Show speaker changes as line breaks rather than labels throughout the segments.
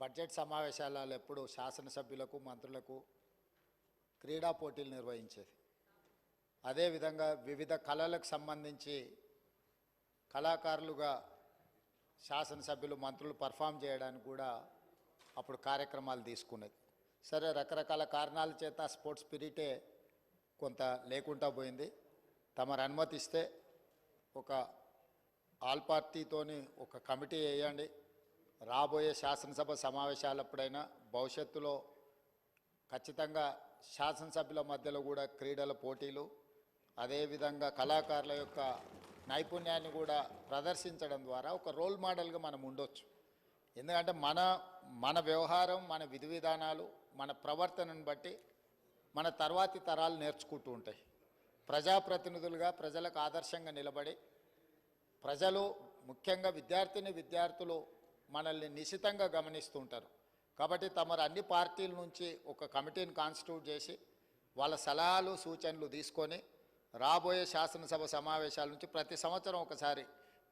Budget సమావేశాలలో ఎప్పుడు శాసనసభ్యులకు మంత్రులకు క్రీడా పోటీలు నిర్వహించేది. అదేవిధంగా వివిధ కళలకు సంబంధించి కళాకారులుగా శాసనసభ్యులు మంత్రులు పర్ఫామ్ చేయడానికి కూడా అప్పుడు కార్యక్రమాలు తీసుకునేది. సరే, రకరకాల కారణాల చేత స్పోర్ట్స్ స్పిరిటే కొంత లేకుండా పోయింది. తమరు అనుమతిస్తే ఒక ఆల్ పార్టీతోని ఒక కమిటీ వేయండి. రాబోయే శాసనసభ సమావేశాలప్పుడైనా భవిష్యత్తులో ఖచ్చితంగా శాసనసభ్యుల మధ్యలో కూడా క్రీడల పోటీలు, అదేవిధంగా కళాకారుల యొక్క నైపుణ్యాన్ని కూడా ప్రదర్శించడం ద్వారా ఒక రోల్ మోడల్గా మనం ఉండొచ్చు. ఎందుకంటే మన వ్యవహారం, మన విధి విధానాలు, మన ప్రవర్తనను బట్టి మన తర్వాతి తరాలు నేర్చుకుంటూ ఉంటాయి. ప్రజాప్రతినిధులుగా ప్రజలకు ఆదర్శంగా నిలబడి ప్రజలు, ముఖ్యంగా విద్యార్థులు మనల్ని నిశితంగా గమనిస్తూ ఉంటారు. కాబట్టి తమరు అన్ని పార్టీల నుంచి ఒక కమిటీని కాన్స్టిట్యూట్ చేసి వాళ్ళ సలహాలు సూచనలు తీసుకొని రాబోయే శాసనసభ సమావేశాల నుంచి ప్రతి సంవత్సరం ఒకసారి,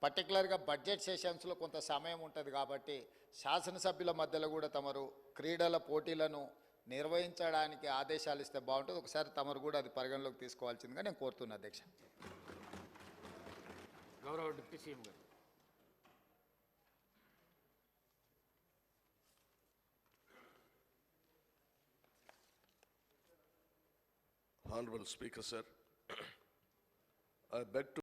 పర్టికులర్గా బడ్జెట్ సెషన్స్లో కొంత సమయం ఉంటుంది కాబట్టి శాసనసభ్యుల మధ్యలో కూడా తమరు క్రీడల పోటీలను నిర్వహించడానికి ఆదేశాలు ఇస్తే బాగుంటుంది. ఒకసారి తమరు కూడా అది పరిగణలోకి తీసుకోవాల్సిందిగా నేను కోరుతున్నా అధ్యక్ష.
గౌరవ డిప్యూటీ సీఎం గారు.
Honorable Speaker, sir, I beg to